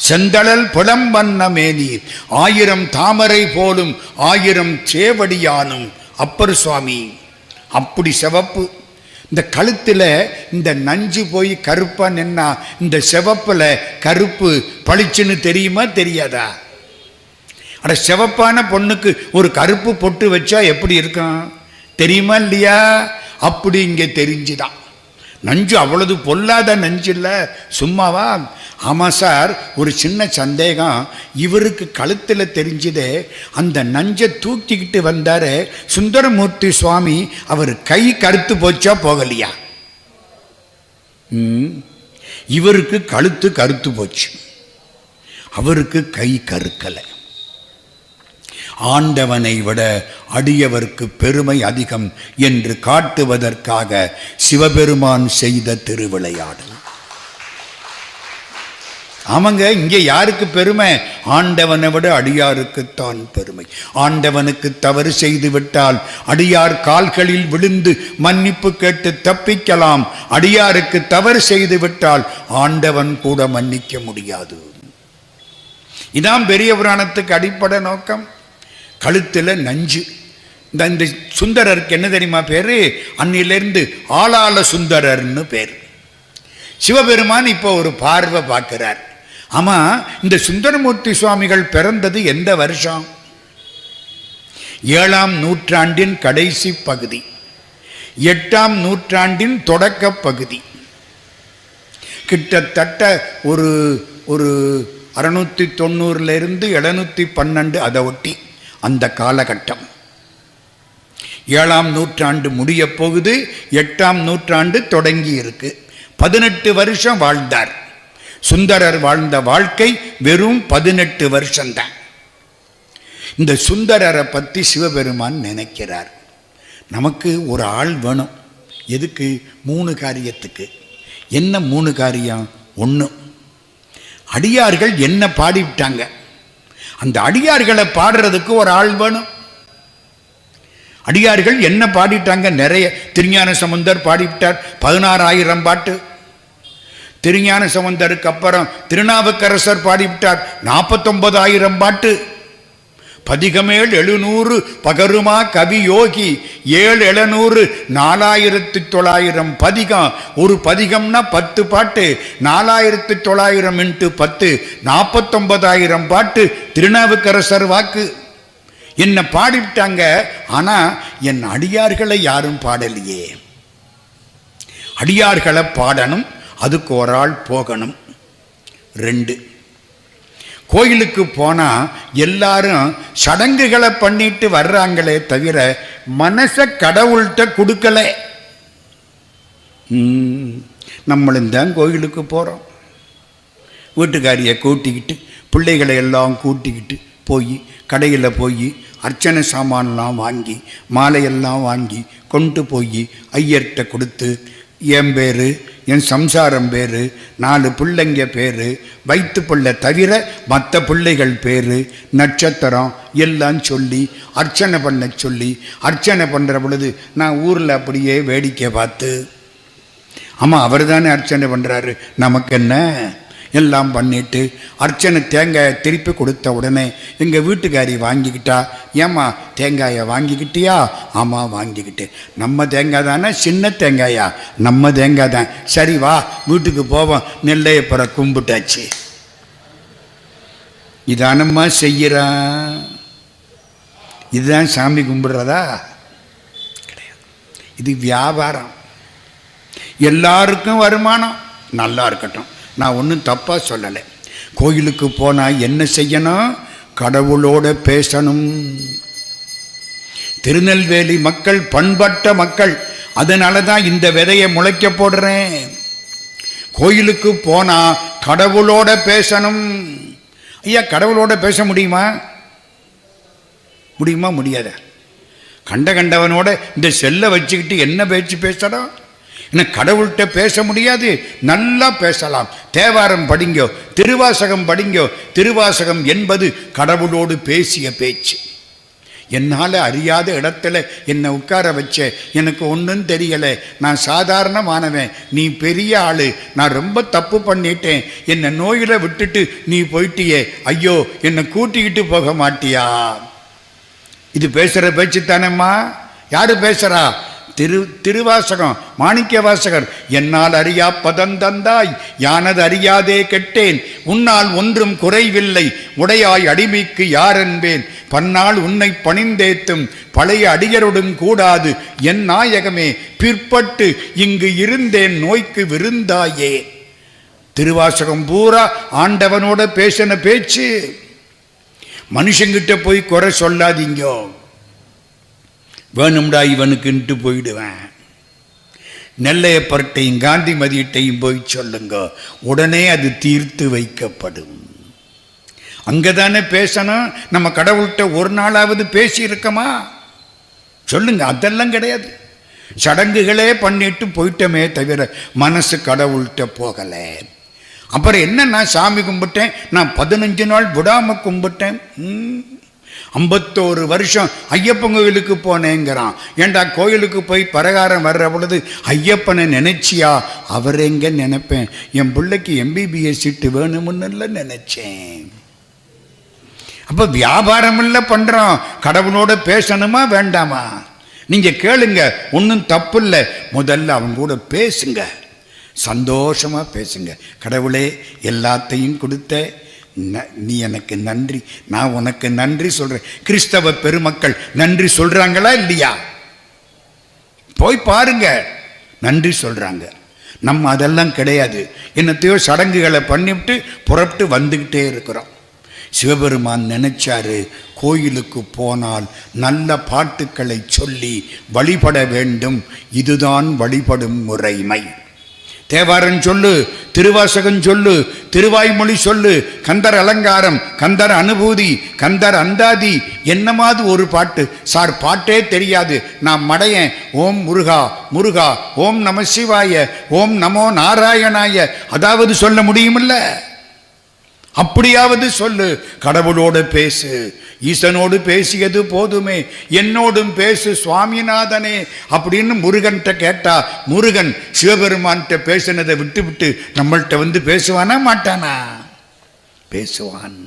செந்தழல் புலம்பண்ண மேனி 1000 தாமரை போலும் 1000 சேவடியானும் அப்பர் சுவாமி. அப்படி சிவப்பு. இந்த கழுத்துல இந்த நஞ்சு போய் கருப்பா நின்னா இந்த சிவப்புல கருப்பு பளிச்சுன்னு தெரியுமா தெரியாதா? அட, சிவப்பான பொண்ணுக்கு ஒரு கருப்பு பொட்டு வச்சா எப்படி இருக்கும் தெரியுமா இல்லையா? அப்படி இங்கே தெரிஞ்சுதான். நஞ்சு அவ்வளவு பொல்லாத நஞ்சு இல்லை, சும்மாவா? ஆமா சார், ஒரு சின்ன சந்தேகம். இவருக்கு கழுத்துல தெரிஞ்சதே அந்த நஞ்சை தூக்கிக்கிட்டு வந்தாரு சுந்தரமூர்த்தி சுவாமி, அவர் கை கருத்து போச்சா போகலையா? இவருக்கு கழுத்து கருத்து போச்சு, அவருக்கு கை கருக்கலை. ஆண்டவனை விட அடியவர்க்கு பெருமை அதிகம் என்று காட்டுவதற்காக சிவபெருமான் செய்த திருவிளையாடல். ஆமாங்க, இங்கே யாருக்கு பெருமை? ஆண்டவனை விட அடியாருக்குத்தான் பெருமை. ஆண்டவனுக்கு தவறு செய்து விட்டால் அடியார் கால்களில் விழுந்து மன்னிப்பு கேட்டு தப்பிக்கலாம். அடியாருக்கு தவறு செய்து விட்டால் ஆண்டவன் கூட மன்னிக்க முடியாது. இதான் பெரிய புராணத்துக்கு அடிப்படை நோக்கம். கழுத்துல நஞ்சு. இந்த சுந்தரருக்கு என்ன தெரியுமா பேரு? அன்னிலிருந்து ஆளாள சுந்தரர்னு பேர். சிவபெருமான் இப்போ ஒரு பார்வை பார்க்கிறார். ஆமா, இந்த சுந்தரமூர்த்தி சுவாமிகள் பிறந்தது எந்த வருஷம்? 7ஆம் நூற்றாண்டின் கடைசி பகுதி, 8ஆம் நூற்றாண்டின் தொடக்க பகுதி. கிட்டத்தட்ட ஒரு 690 712 அதை ஒட்டி அந்த காலகட்டம். 7ஆம் நூற்றாண்டு முடிய போகுது, 8ஆம் நூற்றாண்டு தொடங்கி இருக்கு. 18 வருஷம் வாழ்ந்தார். சுந்தரர் வாழ்ந்த வாழ்க்கை வெறும் 18 வருஷம்தான். இந்த சுந்தரரை பற்றி சிவபெருமான் நினைக்கிறார். நமக்கு ஒரு ஆள் வேணும். எதுக்கு? 3 காரியத்துக்கு. என்ன 3 காரியம்? 1, அடியார்கள் என்ன பாடிவிட்டாங்க, அந்த அடியார்களை பாடுறதுக்கு ஒரு ஆள் வேணும். அடியார்கள் என்ன பாடிட்டாங்க? நிறைய. திருஞான சம்பந்தர் பாடிவிட்டார் 16,000 பாட்டு. திருஞான சம்பந்தருக்கு அப்புறம் திருநாவுக்கரசர் பாடிவிட்டார் 49,000 பாட்டு. பதிகமேல் 700 பகருமா கவி யோகி 7 700 4,900 பதிகம். ஒரு பதிகம்னா 10 பாட்டு. 4,900 × 10 49,000 பாட்டு திருநாவுக்கரசர் வாக்கு. என்ன பாடிவிட்டாங்க. ஆனா என் அடியார்களை யாரும் பாடலையே. அடியார்களை பாடணும், அதுக்கு ஒரு ஆள் போகணும். 2, கோயிலுக்கு போனா எல்லாரும் சடங்குகளை பண்ணிட்டு வர்றாங்களே தவிர மனச கடவுள்கிட்ட கொடுக்கல. நம்மளும் தான் கோயிலுக்கு போறோம். வீட்டுக்காரியை கூட்டிக்கிட்டு பிள்ளைகளை எல்லாம் கூட்டிக்கிட்டு போய் கடையில் போய் அர்ச்சனை சாமான்லாம் வாங்கி மாலையெல்லாம் வாங்கி கொண்டு போய் ஐயர்கிட்ட கொடுத்து, என் பேர், என் சம்சாரம் பேர், 4 பிள்ளைங்க பேர், வயிற்று பிள்ளை தவிர மற்ற பிள்ளைகள் பேர், நட்சத்திரம் எல்லாம் சொல்லி அர்ச்சனை பண்ண சொல்லி, அர்ச்சனை பண்ணுற பொழுது நான் ஊரில் அப்படியே வேடிக்கை பார்த்து, ஆமாம் அவர் தானே அர்ச்சனை பண்ணுறாரு, நமக்கு என்ன, எல்லாம் பண்ணிட்டு அர்ச்சனை தேங்காயை திருப்பி கொடுத்த உடனே எங்கள் வீட்டுக்காரி வாங்கிக்கிட்டா. ஏம்மா தேங்காயை வாங்கிக்கிட்டியா? ஆமாம் வாங்கிக்கிட்டேன். நம்ம தேங்காய் தானே? சின்ன தேங்காயா? நம்ம தேங்காய் தான். சரி வா வீட்டுக்கு போவோம். நெல்லையப்புற கும்பிட்டாச்சு. இதானம்மா செய்கிறான். இதுதான் சாமி கும்பிடுறதா? கிடையாது. இது வியாபாரம். எல்லாருக்கும் வருமானம். நல்லா இருக்கட்டும், நான் ஒன்றும் தப்பாக சொல்லலை. கோயிலுக்கு போனால் என்ன செய்யணும்? கடவுளோட பேசணும். திருநெல்வேலி மக்கள் பண்பட்ட மக்கள். அதனால தான் இந்த விதையை முளைக்க போடுறேன். கோயிலுக்கு போனால் கடவுளோட பேசணும். ஐயா, கடவுளோட பேச முடியுமா? முடியாத? கண்டவனோட இந்த செல்லை வச்சுக்கிட்டு என்ன பேச்சு பேசுகிறோம்? என்ன கடவுள்கிட்ட பேச முடியாது? நல்லா பேசலாம். தேவாரம் படிங்கோ, திருவாசகம் படிங்கோ. திருவாசகம் என்பது கடவுளோடு பேசிய பேச்சு. என்னால் அறியாத இடத்துல என்னை உட்கார வச்ச, எனக்கு ஒன்றும் தெரியலை, நான் சாதாரணமானவன், நீ பெரிய ஆளு, நான் ரொம்ப தப்பு பண்ணிட்டேன், என்னை நோயில விட்டுட்டு நீ போயிட்டியே, ஐயோ என்னை கூட்டிக்கிட்டு போக மாட்டியா? இது பேசுகிற பேச்சு தானேம்மா. யாரு பேசுகிறா? திருவாசகம். மாணிக்க வாசகர், என்னால் அறியா பதந்தந்தாய் யானது அறியாதே கெட்டேன், உன்னால் ஒன்றும் குறைவில்லை, உடையாய் அடிமைக்கு யார் என்பேன், பன்னால் உன்னை பணிந்தேத்தும் பழைய அடியருடன் கூடாது, என் நாயகமே பிற்பட்டு இங்கு இருந்தேன் நோய்க்கு விருந்தாயே. திருவாசகம் பூரா ஆண்டவனோட பேசின பேச்சு. மனுஷங்கிட்ட போய் குறை சொல்லாதீங்க. வேணும்டா இவனுக்குன்ட்டு போயிடுவேன். நெல்லையப்பர்ட்டையும் காந்திமதியிட்டையும் போய் சொல்லுங்க, உடனே அது தீர்த்து வைக்கப்படும். அங்கதானே பேசணும். நம்ம கடவுள்கிட்ட ஒரு நாளாவது பேசி இருக்கமா? சொல்லுங்க. அதெல்லாம் கிடையாது. சடங்குகளே பண்ணிட்டு போயிட்டோமே தவிர மனசு கடவுள்கிட்ட போகல. அப்புறம் என்ன, நான் சாமி கும்பிட்டேன், நான் 15 நாள் விடாம கும்பிட்டேன். 51 வருஷம் ஐயப்பன் கோயிலுக்கு போனேங்கிறான். ஏண்டா கோயிலுக்கு போய் பரகாரம் வர்ற பொழுது ஐயப்பனை நினைச்சியா? அவர் எங்க நினைப்பேன். என் பிள்ளைக்கு MBBS சீட்டு வேணும்னு நினைச்சேன். அப்ப வியாபாரம் இல்ல பண்றோம். கடவுளோட பேசணுமா வேண்டாமா? நீங்க கேளுங்க, ஒன்றும் தப்பு இல்லை. முதல்ல அவங்க கூட பேசுங்க, சந்தோஷமா பேசுங்க. கடவுளே, எல்லாத்தையும் கொடுத்த நீ எனக்கு நன்றி, நான் உனக்கு நன்றி சொல்றேன். கிறிஸ்தவ பெருமக்கள் நன்றி சொல்றாங்களா இல்லையா? போய் பாருங்க, நன்றி சொல்றாங்க. நம்ம அதெல்லாம் கிடையாது. என்னத்தையோ சடங்குகளை பண்ணிவிட்டு புறப்பட்டு வந்துக்கிட்டே இருக்கிறோம். சிவபெருமான் நினைச்சாரு, கோயிலுக்கு போனால் நல்ல பாட்டுக்களை சொல்லி வழிபட வேண்டும். இதுதான் வழிபடும் முறைமை. தேவாரம் சொல்லு, திருவாசகம் சொல்லு, திருவாய்மொழி சொல்லு, கந்தர் அலங்காரம், கந்தர் அனுபூதி, கந்தர் அந்தாதி, என்னமாவது ஒரு பாட்டு. சார் பாட்டே தெரியாது, நான் மடையன். ஓம் முருகா முருகா, ஓம் நம சிவாய, ஓம் நமோ நாராயணாய, அதாவது சொல்ல முடியுமில்ல? அப்படியாவது சொல்லு. கடவுளோடு பேசு. ஈசனோடு பேசியது போதுமே, என்னோடும் பேசு சுவாமிநாதனே அப்படின்னு முருகன்கிட்ட கேட்டா, முருகன் சிவபெருமான்கிட்ட பேசினதை விட்டு விட்டு நம்மள்கிட்ட வந்து பேசுவானா மாட்டானா? பேசுவான்.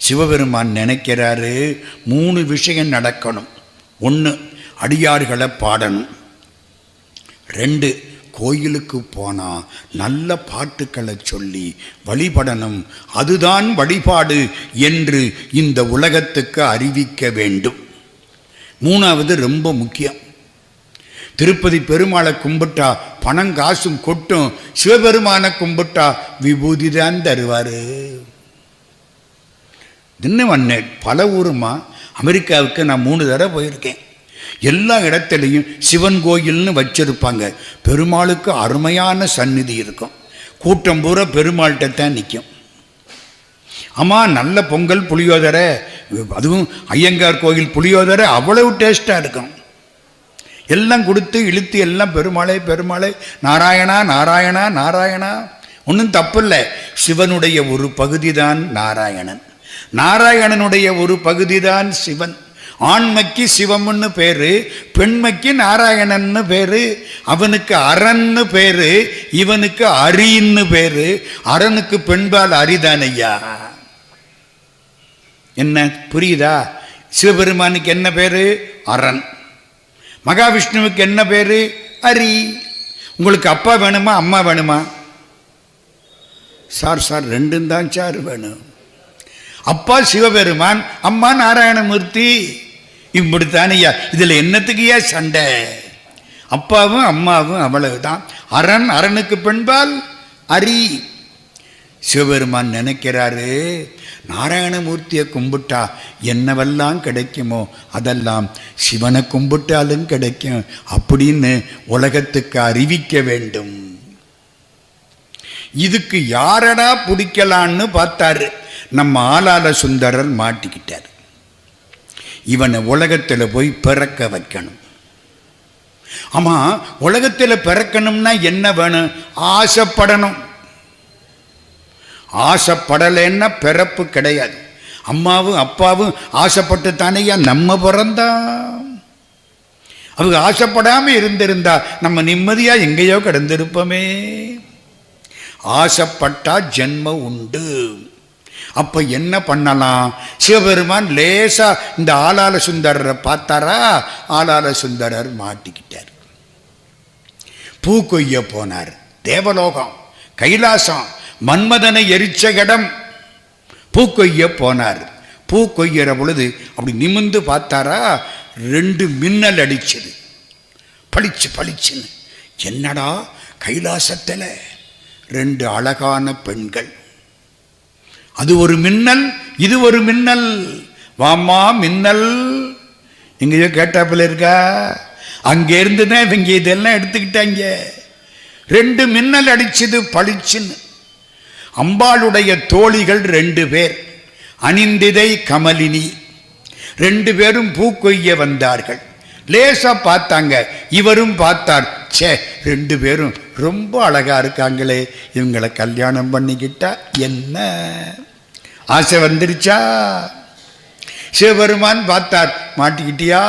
சிவபெருமான் நினைக்கிறாரு, 3 விஷயம் நடக்கணும். 1, அடியார்களை பாடணும். 2, கோயிலுக்கு போனா நல்ல பாட்டுக்களை சொல்லி வழிபடணும். அதுதான் வழிபாடு என்று இந்த உலகத்துக்கு அறிவிக்க வேண்டும். 3வது ரொம்ப முக்கியம். திருப்பதி பெருமாளை கும்பிட்டா பணம் காசும் கொட்டும், சிவபெருமானை கும்பிட்டா விபூதி தான் தருவாரு. இன்னும் பல ஊருமா, அமெரிக்காவுக்கு நான் 3 தடவை போயிருக்கேன். எல்லா இடத்துலையும் சிவன் கோயில்னு வச்சிருப்பாங்க. பெருமாளுக்கு அருமையான சந்நிதி இருக்கும். கூட்டம் பூரா பெருமாள்கிட்ட தான் நிற்கும். ஆமா, நல்ல பொங்கல் புளியோதரை, அதுவும் ஐயங்கார் கோயில் புளியோதரை அவ்வளவு டேஸ்டா இருக்கும். எல்லாம் கொடுத்து இழுத்து எல்லாம் பெருமாளே பெருமாளே, நாராயணா நாராயணா நாராயணா. ஒன்றும் தப்பு இல்லை. சிவனுடைய ஒரு பகுதி தான் நாராயணன், நாராயணனுடைய ஒரு பகுதி தான் சிவன். ஆண்மைக்கு சிவம்னு பேரு, பெண்மைக்கு நாராயணன்னு பேரு. அவனுக்கு அரன்னு பேரு, இவனுக்கு அரின்னு பேரு. அரனுக்கு பெண்பால் அரிதானையா. என்ன புரியுதா? சிவபெருமானுக்கு என்ன பேரு? அரண். மகாவிஷ்ணுவுக்கு என்ன பேரு? அரி. உங்களுக்கு அப்பா வேணுமா அம்மா வேணுமா? சார் 2 தான் சார் வேணும். அப்பா சிவபெருமான், அம்மா நாராயணமூர்த்தி. இப்படித்தானையா? இதுல என்னத்துக்குயா சண்டை? அப்பாவும் அம்மாவும் அவ்வளவுதான். அரண், அரணுக்கு பெண்பால் அரி. சிவபெருமான் நினைக்கிறாரு, நாராயணமூர்த்தியை கும்பிட்டா என்னவெல்லாம் கிடைக்குமோ அதெல்லாம் சிவனை கும்பிட்டாலும் கிடைக்கும் அப்படின்னு உலகத்துக்கு அறிவிக்க வேண்டும். இதுக்கு யாரடா பிடிக்கலான்னு பார்த்தாரு. நம்ம ஆளால சுந்தரர் மாட்டிக்கிட்டார். இவனை உலகத்தில் போய் பிறக்க வைக்கணும். ஆமா, உலகத்தில் பிறக்கணும்னா என்ன வேணும்? ஆசைப்படணும். ஆசைப்படலைன்னா பிறப்பு கிடையாது. அம்மாவும் அப்பாவும் ஆசைப்பட்டு தானேயா நம்ம பிறந்தா. அவங்க ஆசைப்படாம இருந்திருந்தா நம்ம நிம்மதியா எங்கேயோ கிடந்திருப்போமே. ஆசைப்பட்டா ஜென்மம் உண்டு. அப்ப என்ன பண்ணலாம்? சிவபெருமான் லேசா இந்த ஆளால சுந்தரரை பார்த்தாரா, ஆளால சுந்தரர் மாட்டிக்கிட்டார். பூ கொய்ய போனார். தேவலோகம், கைலாசம், மன்மதனை எரிச்ச இடம். பூ கொய்ய போனார். பூ கொய்கிற பொழுது அப்படி நிமிர்ந்து பார்த்தாரா, 2 மின்னல் அடிச்சது, பளிச்சு பளிச்சுன்னு. என்னடா கைலாசத்தில் 2 அழகான பெண்கள். அது ஒரு மின்னல், இது ஒரு மின்னல். வாமா மின்னல், எங்கேயோ கேட்டாப்புல இருக்கா. அங்கே இருந்துதான் இவங்க இதெல்லாம் எடுத்துக்கிட்டாங்க. 2 மின்னல் அடிச்சது பளிச்சுன்னு. அம்பாளுடைய தோழிகள் 2 பேர், அனிந்திதை கமலினி. 2 பேரும் பூக்கொய்ய வந்தார்கள். லேசா பார்த்தாங்க, இவரும் பார்த்தார். சே, 2 பேரும் ரொம்ப அழகா இருக்காங்களே, இவங்களை கல்யாணம் பண்ணிக்கிட்டா என்ன? ஆசை வந்துருச்சா? சிவபெருமான் பார்த்தார், மாட்டிக்கிட்டியா?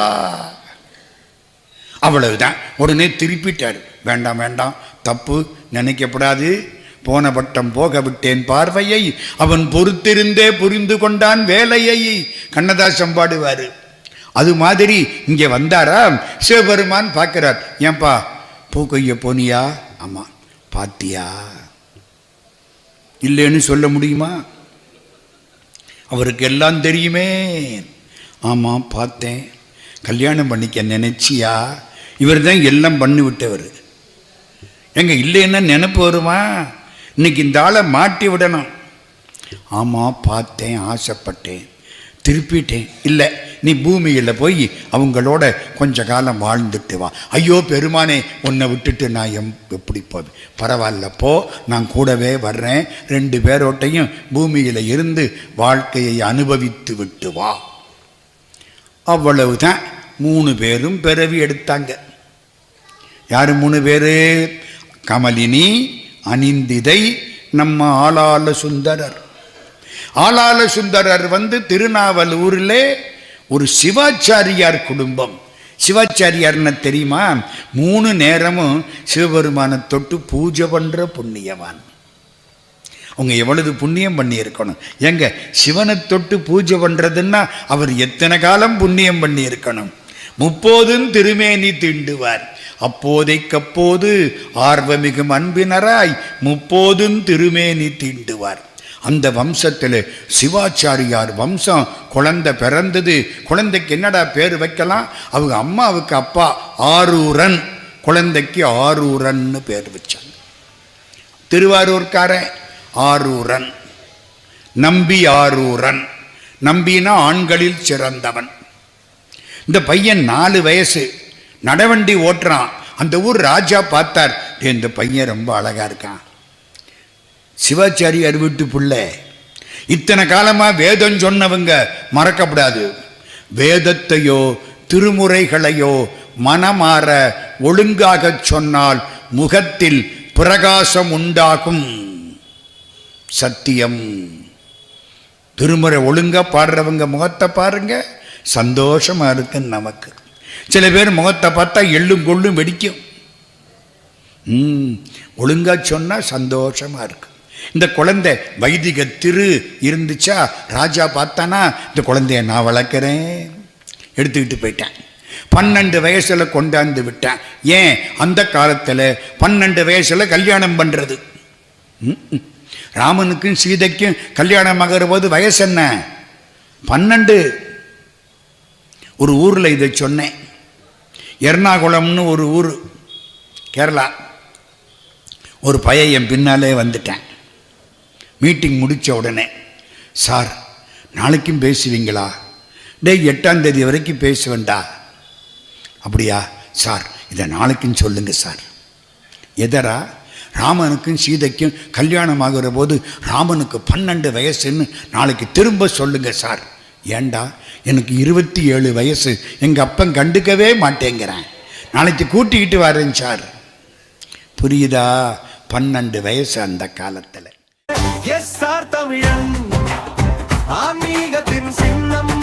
அவ்வளவுதான். உடனே திருப்பிட்டார். வேண்டாம் வேண்டாம், தப்பு நினைக்கப்படாது. போன பட்டம் போக விட்டேன் பார்வையை, அவன் பொறுத்திருந்தே புரிந்து கொண்டான் வேலையை. கண்ணதாசன் பாடுவாரு. அது மாதிரி இங்கே வந்தாரா, சிவபெருமான் பார்க்கிறார். ஏன்பா பூக்கொய்ய போனியா? ஆமா. பாத்தியா? இல்லைன்னு சொல்ல முடியுமா? அவருக்கு எல்லாம் தெரியுமே. ஆமா பார்த்தேன். கல்யாணம் பண்ணிக்க நினைச்சியா? இவர் தான் எல்லாம் பண்ணி விட்டவர். எங்க இல்லைன்னா நினைப்பு வருமா? இன்னைக்கு இந்த ஆளை மாட்டி விடணும். ஆமா பார்த்தேன், ஆசைப்பட்டேன், திருப்பிட்டேன். இல்லை, நீ பூமியில் போய் அவங்களோட கொஞ்ச காலம் வாழ்ந்துட்டு வா. ஐயோ பெருமானே, உன்னை விட்டுட்டு நான் எப்படி போவேன்? பரவாயில்ல போ, நான் கூடவே வர்றேன். 2 பேரோட்டையும் பூமியில் இருந்து வாழ்க்கையை அனுபவித்து விட்டு வா. அவ்வளவுதான். 3 பேரும் பிறவி எடுத்தாங்க. யாரு 3 பேரு? கமலினி, அனிந்திதை, நம்ம ஆளாள சுந்தரர். ஆளாள சுந்தரர் திருநாவலூரில் ஒரு சிவாச்சாரியார் குடும்பம். சிவாச்சாரியார்னு தெரியுமா? 3 நேரமும் சிவபெருமானை தொட்டு பூஜை பண்ற புண்ணியவான். அவங்க எவ்வளவு புண்ணியம் பண்ணி இருக்கணும். எங்க சிவனை தொட்டு பூஜை பண்றதுன்னா அவர் எத்தனை காலம் புண்ணியம் பண்ணி இருக்கணும். 30 திருமேனி தீண்டுவார். அப்போதைக்கப்போது ஆர்வமிகும் அன்பினராய் 30 திருமேனி தீண்டுவார். அந்த வம்சத்தில் சிவாச்சாரியார் வம்சம். குழந்தை பிறந்தது. குழந்தைக்கு என்னடா பேர் வைக்கலாம்? அவங்க அம்மாவுக்கு அப்பா ஆரூரன், குழந்தைக்கு ஆரூரன்னு பேர் வச்சாங்க. திருவாரூர்கார ஆரூரன், நம்பி ஆரூரன். நம்பினா ஆண்களில் சிறந்தவன். இந்த பையன் 4 வயசு, நடவண்டி ஓட்டுறான். அந்த ஊர் ராஜா பார்த்தார், இந்த பையன் ரொம்ப அழகா இருக்கான். சிவாச்சாரியார் வீட்டு பிள்ளை. இத்தனை காலமா வேதம் சொன்னவங்க மறக்கப்படாது. வேதத்தையோ திருமுறைகளையோ மனமாற ஒழுங்காக சொன்னால் முகத்தில் பிரகாசம் உண்டாகும். சத்தியம். திருமுறை ஒழுங்கா பாடுறவங்க முகத்தை பாருங்க, சந்தோஷமா இருக்கு நமக்கு. சில பேர் முகத்தை பார்த்தா எள்ளும் கொள்ளும் வெடிக்கும். ஒழுங்கா சொன்னா சந்தோஷமா இருக்கு. இந்த குழந்தை வைதிக திரு இருந்துச்சா, ராஜா பார்த்தானா, இந்த குழந்தைய நான் வளர்க்குறேன், எடுத்துக்கிட்டு போயிட்டேன். 12 வயசுல கொண்டாந்து விட்டேன். ஏன்? அந்த காலத்தில் 12 வயசுல கல்யாணம் பண்றது. ராமனுக்கும் சீதைக்கும் கல்யாணம் ஆகிற போது வயசு என்ன? 12. ஒரு ஊர்ல இதை சொன்னேன். எர்ணாகுளம்னு ஒரு ஊர், கேரளா. ஒரு பையன் என் பின்னாலே வந்துட்டேன். மீட்டிங் முடித்த உடனே, சார் நாளைக்கும் பேசுவீங்களா? 8ஆம் தேதி வரைக்கும் பேசுவேண்டா. அப்படியா சார், இதை நாளைக்கும் சொல்லுங்க சார். எதரா? ராமனுக்கும் சீதைக்கும் கல்யாணம் ஆகிற போது ராமனுக்கு 12 வயசுன்னு நாளைக்கு திரும்ப சொல்லுங்க சார். ஏண்டா? எனக்கு 27 வயசு, எங்கள் அப்பன் கண்டுக்கவே மாட்டேங்கிறேன், நாளைக்கு கூட்டிக்கிட்டு வரேன் சார். புரியுதா? 12 வயசு அந்த காலத்தில். தமிழன் ஆன்மீகத்தின் சின்னம்.